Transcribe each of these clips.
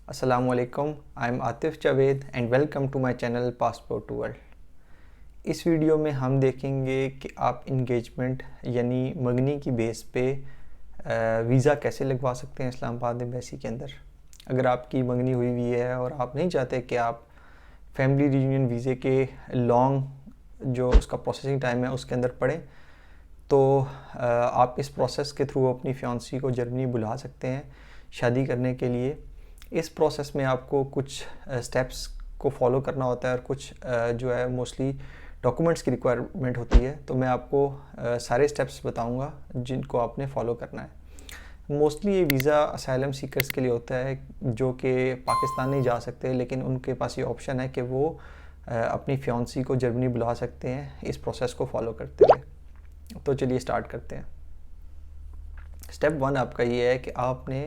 Assalamualaikum, I am Atif Javed and welcome to my channel Passport to World। इस video में हम देखेंगे कि आप इंगेजमेंट यानी मंगनी की बेस पे वीज़ा कैसे लगवा सकते हैं इस्लामाबाद एम्बेसी के अंदर। अगर आपकी मंगनी हुई हुई है और आप नहीं चाहते कि आप फैमिली रियूनियन वीज़े के लॉन्ग जो उसका प्रोसेसिंग टाइम है उसके अंदर पड़े, तो आप इस प्रोसेस के थ्रू अपनी फियांसी को जर्मनी बुला सकते हैं शादी करने के लिए। इस प्रोसेस में आपको कुछ स्टेप्स को फॉलो करना होता है और कुछ जो है मोस्टली डॉक्यूमेंट्स की रिक्वायरमेंट होती है। तो मैं आपको सारे स्टेप्स बताऊंगा जिनको आपने फॉलो करना है। मोस्टली ये वीज़ा असाइलम सीकर्स के लिए होता है जो कि पाकिस्तान नहीं जा सकते, लेकिन उनके पास ये ऑप्शन है कि वो अपनी फियांसी को जर्मनी बुला सकते हैं इस प्रोसेस को फॉलो करते हुए। तो चलिए स्टार्ट करते हैं। स्टेप 1 आपका ये है कि आपने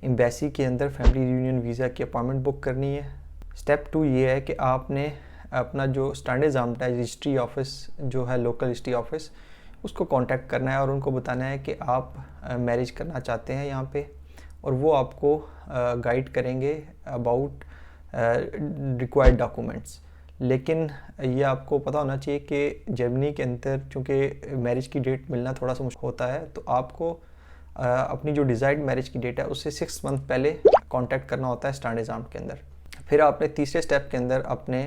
एम्बेसी के अंदर फैमिली रियूनियन वीज़ा की अपॉइंटमेंट बुक करनी है। स्टेप 2 ये है कि आपने अपना जो स्टैंडर्ड एग्जाम है रजिस्ट्री ऑफिस जो है लोकल रजिस्ट्री ऑफिस उसको कांटेक्ट करना है और उनको बताना है कि आप मैरिज करना चाहते हैं यहाँ पे, और वो आपको गाइड करेंगे अबाउट रिक्वायर्ड डॉक्यूमेंट्स। लेकिन ये आपको पता होना चाहिए कि जर्मनी के अंदर चूँकि मैरिज की डेट मिलना थोड़ा सा मुश्किल होता है, तो आपको अपनी जो डिज़ायर्ड मैरिज की डेट है उससे 6 मंथ पहले कांटेक्ट करना होता है स्टैंडर्ड एग्जाम के अंदर। फिर आपने तीसरे स्टेप के अंदर अपने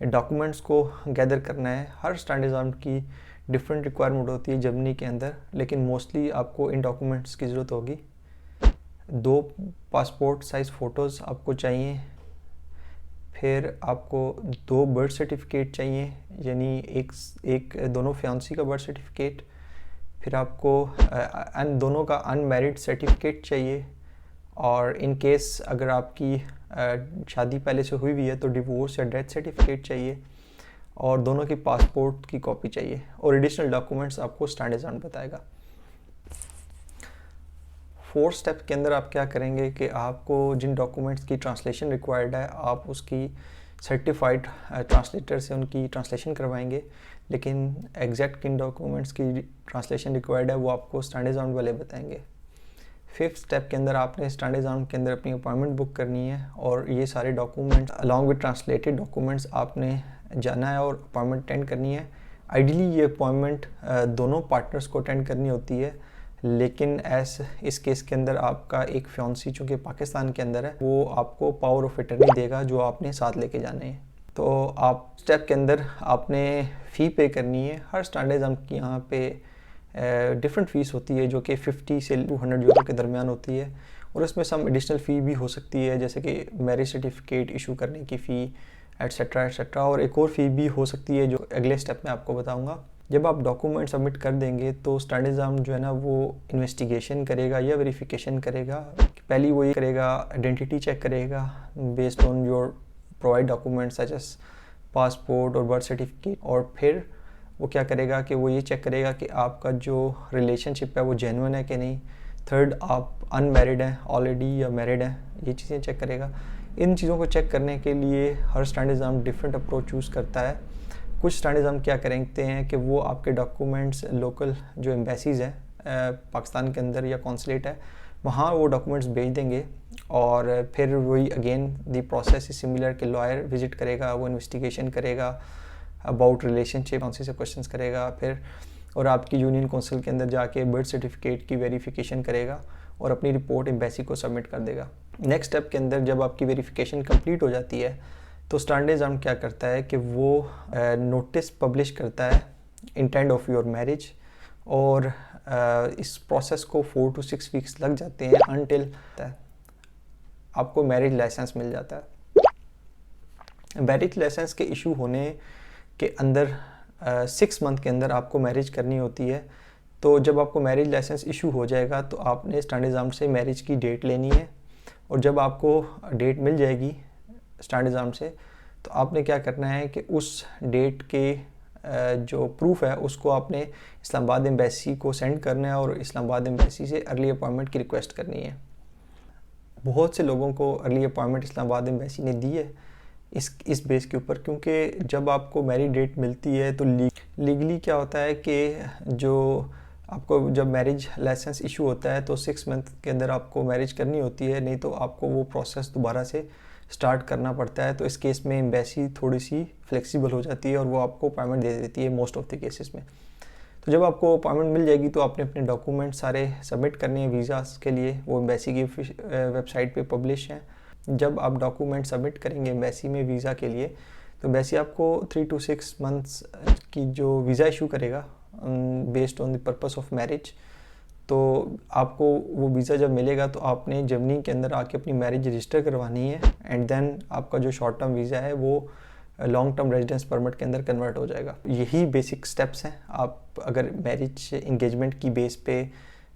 डॉक्यूमेंट्स को गैदर करना है। हर स्टैंडर्ड एग्जाम की डिफरेंट रिक्वायरमेंट होती है जर्मनी के अंदर, लेकिन मोस्टली आपको इन डॉक्यूमेंट्स की ज़रूरत होगी। 2 पासपोर्ट साइज़ फ़ोटोज़ आपको चाहिए। फिर आपको 2 बर्थ सर्टिफिकेट चाहिए, यानी एक दोनों फियांसी का बर्थ सर्टिफिकेट। फिर आपको दोनों का अनमैरिड सर्टिफिकेट चाहिए, और इन केस अगर आपकी शादी पहले से हुई हुई है तो डिवोर्स या डेथ सर्टिफिकेट चाहिए, और दोनों की पासपोर्ट की कॉपी चाहिए, और एडिशनल डॉक्यूमेंट्स आपको स्टैंडर्ड एग्जाम बताएगा। 4th स्टेप के अंदर आप क्या करेंगे कि आपको जिन डॉक्यूमेंट्स की ट्रांसलेशन रिक्वायर्ड है आप उसकी सर्टिफाइड ट्रांसलेटर से उनकी ट्रांसलेशन करवाएंगे, लेकिन एग्जैक्ट किन डॉक्यूमेंट्स की ट्रांसलेशन रिक्वायर्ड है वो आपको स्टैंडर्ड एग्जाम वाले बताएंगे। 5th स्टेप के अंदर आपने स्टैंडर्ड एग्जाम के अंदर अपनी अपॉइंटमेंट बुक करनी है, और ये सारे documents along with translated documents आपने जाना है और अपॉइंटमेंट अटेंड करनी है। आइडियली ये अपॉइंटमेंट दोनों पार्टनर्स को अटेंड करनी होती है, लेकिन इस केस के अंदर आपका एक फियांसी चूँकि पाकिस्तान के अंदर है वो आपको पावर ऑफ अटर्नी देगा जो आपने साथ लेके जाने हैं। तो आप स्टेप के अंदर आपने फ़ी पे करनी है। हर स्टैंडर्ड एग्जाम की यहाँ पे डिफरेंट फ़ीस होती है जो कि 50 से 200 यूरो के दरमियान होती है, और इसमें सम एडिशनल फ़ी भी हो सकती है जैसे कि मैरिज सर्टिफिकेट इशू करने की फ़ी एट्सेट्रा एट्सेट्रा, और एक और फ़ी भी हो सकती है जो अगले स्टेप में आपको बताऊँगा। जब आप डॉक्यूमेंट सबमिट कर देंगे तो स्टैंडर्ड एग्जाम जो है ना वो इन्वेस्टिगेशन करेगा या वेरिफिकेशन करेगा। पहली वो ये करेगा आइडेंटिटी चेक करेगा based on your provide documents such as passport और बर्थ सर्टिफिकेट, और फिर वो क्या करेगा कि वो ये चेक करेगा कि आपका जो रिलेशनशिप है वो जेन्युइन है कि नहीं। 3rd, आप अनमैरिड हैं ऑलरेडी या मैरिड हैं, ये चीज़ें चेक करेगा। इन चीज़ों को चेक करने के लिए हर standard exam different approach choose करता है। कुछ स्टैंडर्ड एग्जाम क्या करते हैं कि वो आपके डॉक्यूमेंट्स लोकल जो एम्बेसीज़ हैं पाकिस्तान के अंदर या कॉन्सुलेट है वहाँ वो डॉक्यूमेंट्स भेज देंगे, और फिर वही again the process is similar कि लॉयर विजिट करेगा, वो इन्वेस्टिगेशन करेगा अबाउट रिलेशनशिप, कौन से क्वेश्चंस करेगा फिर, और आपकी यूनियन काउंसिल के अंदर जाके बर्थ सर्टिफिकेट की वेरिफिकेशन करेगा और अपनी रिपोर्ट एम्बेसी को सबमिट कर देगा। नेक्स्ट स्टेप के अंदर जब आपकी वेरिफिकेशन कंप्लीट हो जाती है तो स्टैंडर्ड एग्जाम क्या करता है कि वो नोटिस पब्लिश करता है इंटेंट ऑफ योर मैरिज, और इस प्रोसेस को 4 to 6 वीक्स लग जाते हैं अनटिल आपको मैरिज लाइसेंस मिल जाता है। मैरिज लाइसेंस के इशू होने के अंदर 6 मंथ के अंदर आपको मैरिज करनी होती है। तो जब आपको मैरिज लाइसेंस इशू हो जाएगा तो आपने स्टैंडर्ड एग्जाम से मैरिज की डेट लेनी है, और जब आपको डेट मिल जाएगी स्टैंडर्ड एग्जाम से तो आपने क्या करना है कि उस डेट के जो प्रूफ है उसको आपने इस्लामाबाद एम्बेसी को सेंड करना है, और इस्लामाबाद एम्बेसी से अर्ली अपॉइंटमेंट की रिक्वेस्ट करनी है। बहुत से लोगों को अर्ली अपॉइंटमेंट इस्लामाबाद एम्बेसी ने दी है इस बेस के ऊपर, क्योंकि जब आपको मैरिज डेट मिलती है तो लीगली क्या होता है कि जो आपको जब मैरिज लाइसेंस इशू होता है तो 6 मंथ के अंदर आपको मैरिज करनी होती है, नहीं तो आपको वो प्रोसेस दोबारा से स्टार्ट करना पड़ता है। तो इस केस में एम्बेसी थोड़ी सी फ्लेक्सिबल हो जाती है और वो आपको अपॉइंटमेंट दे देती है मोस्ट ऑफ द केसेस में। तो जब आपको अपॉइंटमेंट मिल जाएगी तो आपने अपने डॉक्यूमेंट सारे सबमिट करने हैं वीज़ास के लिए, वो एम्बेसी की वेबसाइट पे पब्लिश हैं। जब आप डॉक्यूमेंट सबमिट करेंगे एम्बेसी में वीज़ा के लिए, तो एम्बेसी आपको 3 to 6 मंथ्स की जो वीज़ा इशू करेगा based on the purpose of marriage. तो आपको वो वीज़ा जब मिलेगा तो आपने जर्मनी के अंदर आके अपनी मैरिज रजिस्टर करवानी है, एंड देन आपका जो शॉर्ट टर्म वीज़ा है वो लॉन्ग टर्म रेजिडेंस परमिट के अंदर कन्वर्ट हो जाएगा। यही बेसिक स्टेप्स हैं आप अगर मैरिज इंगेजमेंट की बेस पे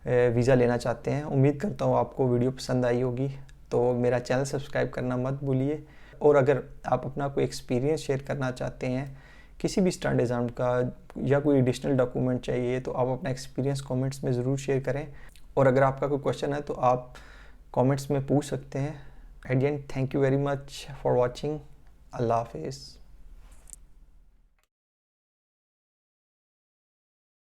वीज़ा लेना चाहते हैं। उम्मीद करता हूँ आपको वीडियो पसंद आई होगी, तो मेरा चैनल सब्सक्राइब करना मत भूलिए। और अगर आप अपना कोई एक्सपीरियंस शेयर करना चाहते हैं किसी भी स्टैंड एग्ज़ाम का या कोई एडिशनल डॉक्यूमेंट चाहिए, तो आप अपना एक्सपीरियंस कमेंट्स में ज़रूर शेयर करें। और अगर आपका कोई क्वेश्चन है तो आप कमेंट्स में पूछ सकते हैं। At the end, thank you very much for watching. अल्लाह हाफिज़।